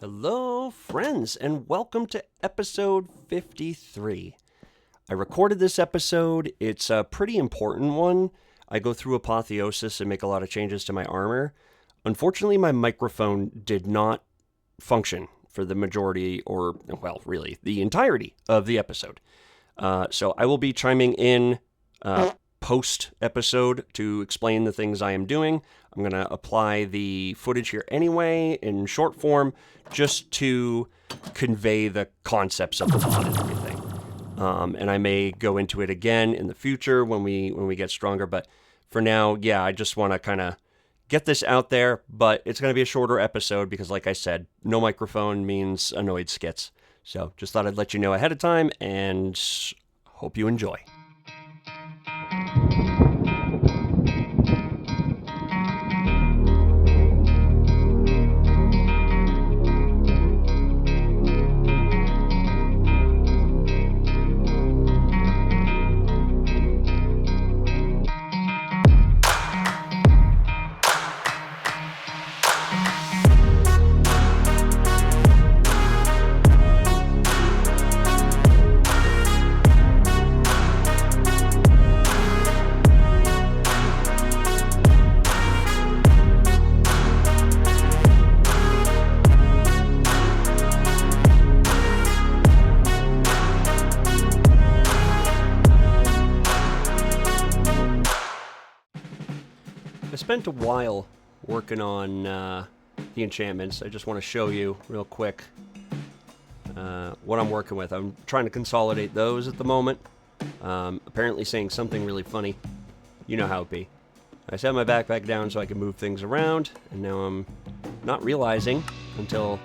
Hello, friends, and welcome to episode 53. I recorded this episode. It's a pretty important one. I go through Apotheosis and make a lot of changes to my armor. Unfortunately, my microphone did not function for the majority, or, well, really, the entirety of the episode. So I will be chiming in post-episode to explain the things I am doing. I'm going to apply the footage here anyway in short form just to convey the concepts of the mod and everything. And I may go into it again in the future when we get stronger. But for now, yeah, I just want to kind of get this out there. But it's going to be a shorter episode because, like I said, no microphone means annoyed Skitz. So just thought I'd let you know ahead of time and hope you enjoy. I spent a while working on the enchantments. I just want to show you real quick what I'm working with. I'm trying to consolidate those at the moment. Apparently saying something really funny. You know how it be. I set my backpack down so I can move things around, and now I'm not realizing until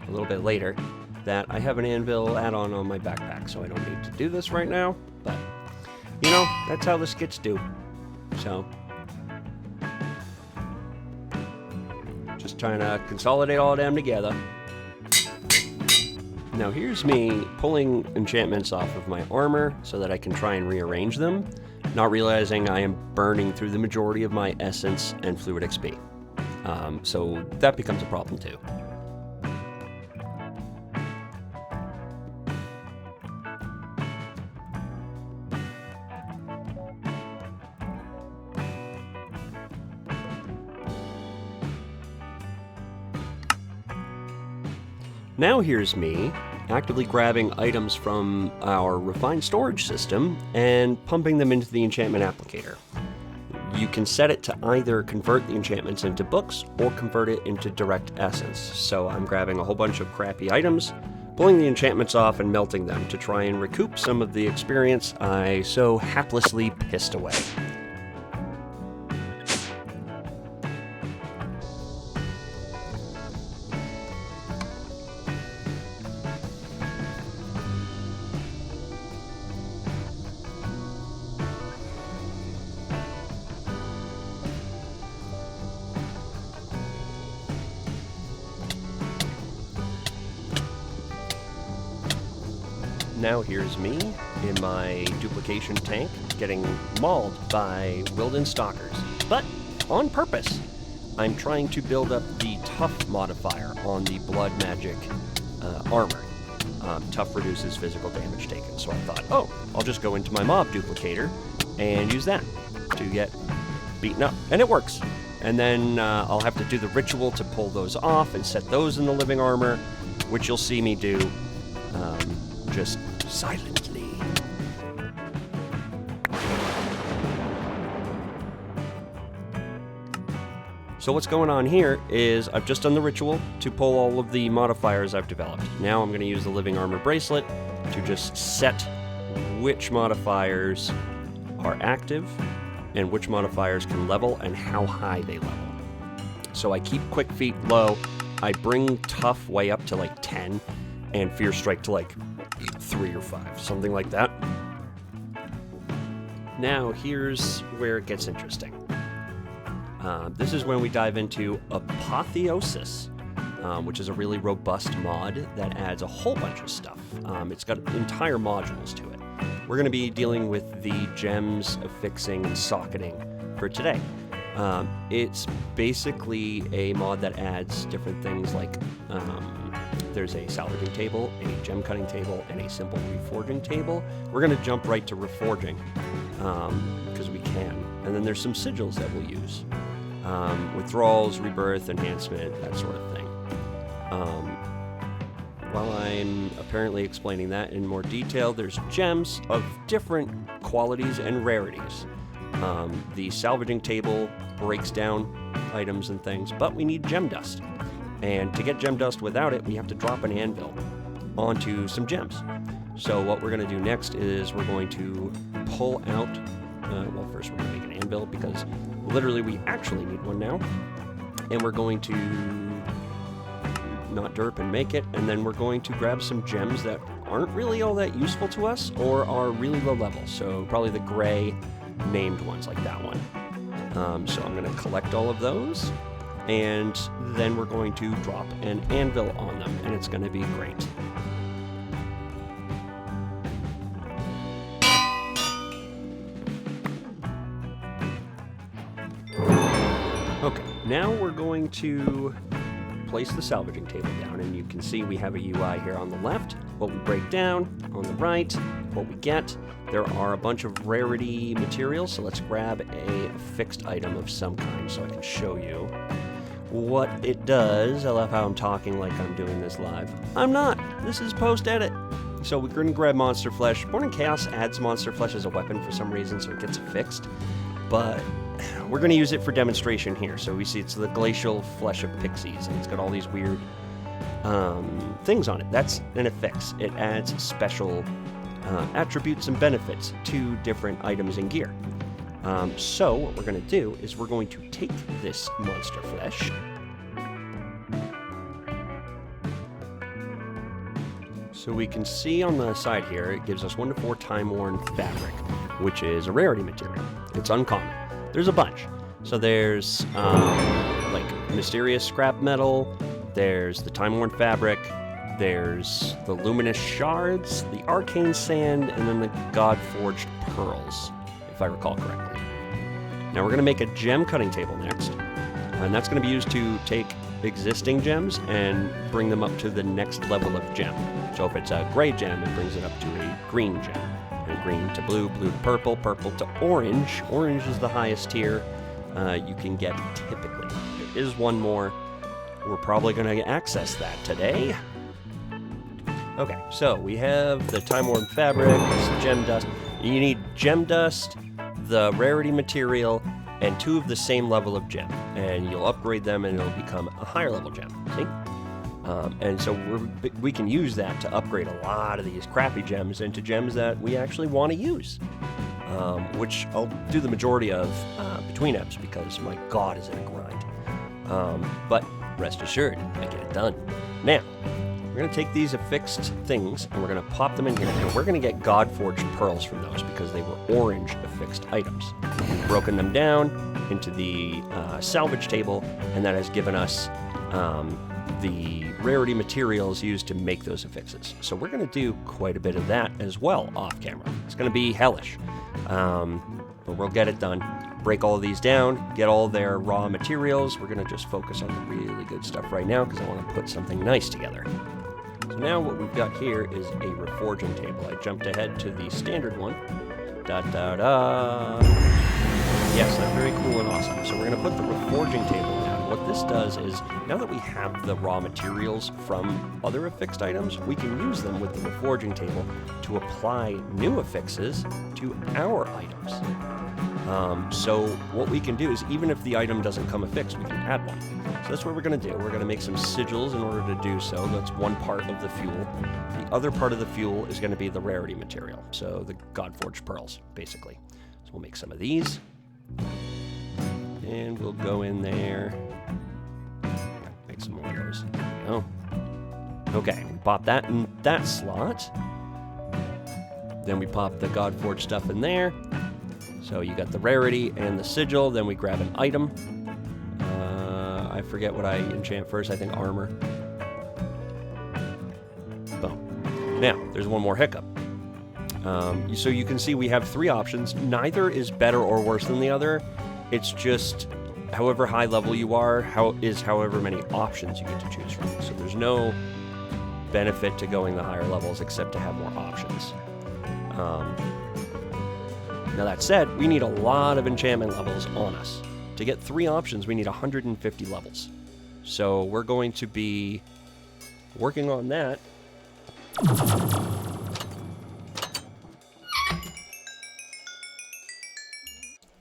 a little bit later that I have an anvil add-on on my backpack, so I don't need to do this right now. But, you know, that's how the skits do. So just trying to consolidate all of them together. Now here's me pulling enchantments off of my armor so that I can try and rearrange them, not realizing I am burning through the majority of my essence and fluid XP. So that becomes a problem too. Now here's me actively grabbing items from our refined storage system and pumping them into the enchantment applicator. You can set it to either convert the enchantments into books or convert it into direct essence. So I'm grabbing a whole bunch of crappy items, pulling the enchantments off and melting them to try and recoup some of the experience I so haplessly pissed away. Now here's me in my duplication tank getting mauled by Wilden Stalkers, but on purpose. I'm trying to build up the tough modifier on the blood magic armor. Tough reduces physical damage taken, so I thought, oh, I'll just go into my mob duplicator and use that to get beaten up, and it works. And then I'll have to do the ritual to pull those off and set those in the living armor, which you'll see me do just silently. So what's going on here is I've just done the ritual to pull all of the modifiers I've developed. Now I'm going to use the living armor bracelet to just set which modifiers are active and which modifiers can level and how high they level. So I keep quick feet low, I bring tough way up to like 10, and fear strike to like 3 or 5, something like that. Now here's where it gets interesting. This is when we dive into Apotheosis, which is a really robust mod that adds a whole bunch of stuff. It's got entire modules to it. We're going to be dealing with the gems, affixing, and socketing for today. It's basically a mod that adds different things like There's a salvaging table, a gem cutting table, and a simple reforging table. We're going to jump right to reforging because we can. And then there's some sigils that we'll use. Withdrawals, rebirth, enhancement, that sort of thing. While I'm apparently explaining that in more detail, there's gems of different qualities and rarities. The salvaging table breaks down items and things, but we need gem dust. And to get gem dust without it, we have to drop an anvil onto some gems. So what we're going to do next is we're going to pull out, well, first we're going to make an anvil because literally we actually need one now. And we're going to not derp and make it, and then we're going to grab some gems that aren't really all that useful to us or are really low level. So probably the gray named ones like that one. So I'm going to collect all of those, and then we're going to drop an anvil on them, and it's going to be great. Okay, now we're going to place the salvaging table down, and you can see we have a UI here on the left, what we break down, on the right, what we get. There are a bunch of rarity materials, so let's grab a fixed item of some kind so I can show you what it does. I love how I'm talking like I'm doing this live. I'm not. This is post-edit. So we're going to grab Monster Flesh. Born in Chaos adds Monster Flesh as a weapon for some reason, so it gets fixed. But we're going to use it for demonstration here. So we see it's the Glacial Flesh of Pixies, and it's got all these weird things on it. That's an affix. It adds special attributes and benefits to different items and gear. So what we're going to do is we're going to take this Monster Flesh, so we can see on the side here it gives us 1 to 4 time-worn fabric, which is a rarity material. It's uncommon. There's a bunch. So there's like mysterious scrap metal, there's the time-worn fabric, there's the luminous shards, the arcane sand, and then the god-forged pearls, if I recall correctly. Now we're going to make a gem cutting table next, and that's going to be used to take existing gems and bring them up to the next level of gem. So if it's a gray gem, it brings it up to a green gem, and green to blue, blue to purple, purple to orange. Orange is the highest tier you can get typically. There is one more. We're probably going to access that today. Okay, so we have the time-worn fabric, some gem dust. You need gem dust, the rarity material, and 2 of the same level of gem. And you'll upgrade them and it'll become a higher level gem, see? And so we can use that to upgrade a lot of these crappy gems into gems that we actually want to use. Which I'll do the majority of between eps because my god is it a grind. But rest assured, I get it done. Now, we're going to take these affixed things and we're going to pop them in here, and we're going to get God-forged pearls from those because they were orange affixed items. We've broken them down into the salvage table, and that has given us the rarity materials used to make those affixes. So we're going to do quite a bit of that as well off camera. It's going to be hellish, but we'll get it done. Break all of these down, get all their raw materials. We're going to just focus on the really good stuff right now because I want to put something nice together. So now what we've got here is a reforging table. I jumped ahead to the standard one. Da-da-da. Yes, that's very cool and awesome. So we're going to put the reforging table down. What this does is, now that we have the raw materials from other affixed items, we can use them with the reforging table to apply new affixes to our items. So what we can do is, even if the item doesn't come affixed, we can add one. So that's what we're going to do. We're going to make some sigils in order to do so. That's one part of the fuel. The other part of the fuel is going to be the rarity material, so the God-forged pearls, basically. So we'll make some of these, and we'll go in there. Make some more of those. There we go. Okay, we pop that in that slot. Then we pop the God-forged stuff in there. So you got the rarity and the sigil, then we grab an item. I forget what I enchant first, I think armor. Boom. Now, there's one more hiccup. So you can see we have 3 options. Neither is better or worse than the other. It's just however high level you are, however many options you get to choose from. So there's no benefit to going the higher levels except to have more options. Now that said, we need a lot of enchantment levels on us. To get 3 options, we need 150 levels. So we're going to be working on that.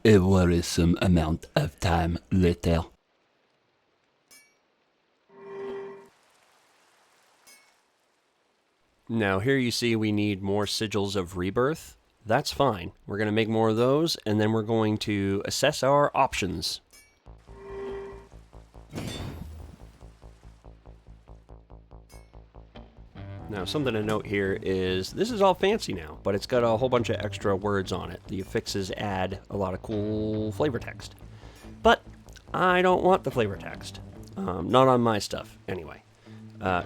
A worrisome amount of time later. Now here you see we need more sigils of rebirth. That's fine. We're going to make more of those, and then we're going to assess our options. Now, something to note here is this is all fancy now, but it's got a whole bunch of extra words on it. The affixes add a lot of cool flavor text. But I don't want the flavor text. Not on my stuff, anyway.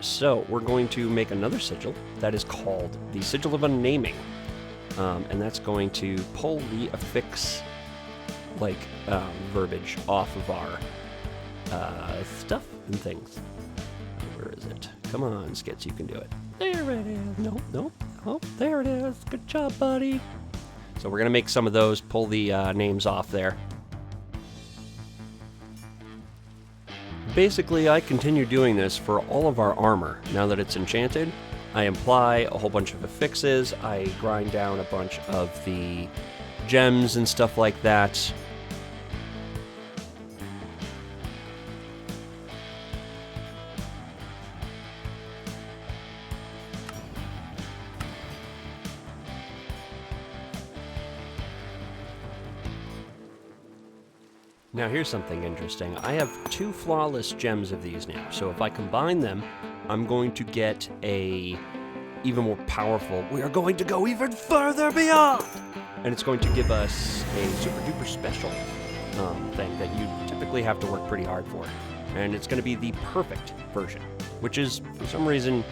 So we're going to make another sigil that is called the Sigil of Unnaming. And that's going to pull the affix, verbiage off of our stuff and things. Where is it? Come on, Skitz, you can do it. There it is. Nope. Oh, there it is. Good job, buddy. So we're going to make some of those, pull the names off there. Basically, I continue doing this for all of our armor. Now that it's enchanted, I apply a whole bunch of affixes. I grind down a bunch of the gems and stuff like that. Now here's something interesting. I have 2 flawless gems of these now, so if I combine them, I'm going to get a even more powerful, we are going to go even further beyond! And it's going to give us a super duper special thing that you typically have to work pretty hard for. And it's going to be the perfect version, which is, for some reason,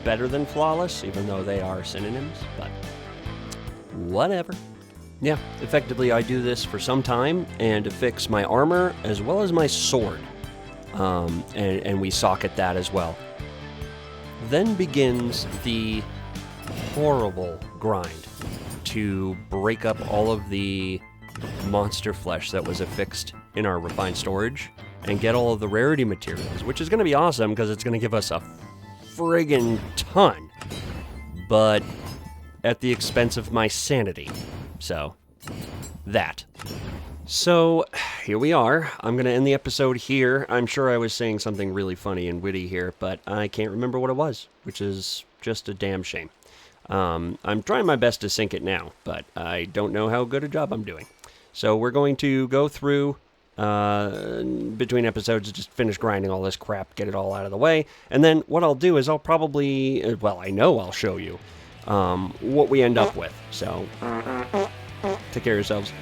better than flawless, even though they are synonyms, but whatever. Yeah, effectively I do this for some time and affix my armor as well as my sword. And we socket that as well. Then begins the horrible grind to break up all of the monster flesh that was affixed in our refined storage and get all of the rarity materials, which is going to be awesome because it's going to give us a friggin' ton, but at the expense of my sanity. So, that. So, here we are. I'm going to end the episode here. I'm sure I was saying something really funny and witty here, but I can't remember what it was, which is just a damn shame. I'm trying my best to sync it now, but I don't know how good a job I'm doing. So we're going to go through, between episodes, just finish grinding all this crap, get it all out of the way, and then what I'll do is I'll probably, well, I know I'll show you what we end up with. So, take care of yourselves.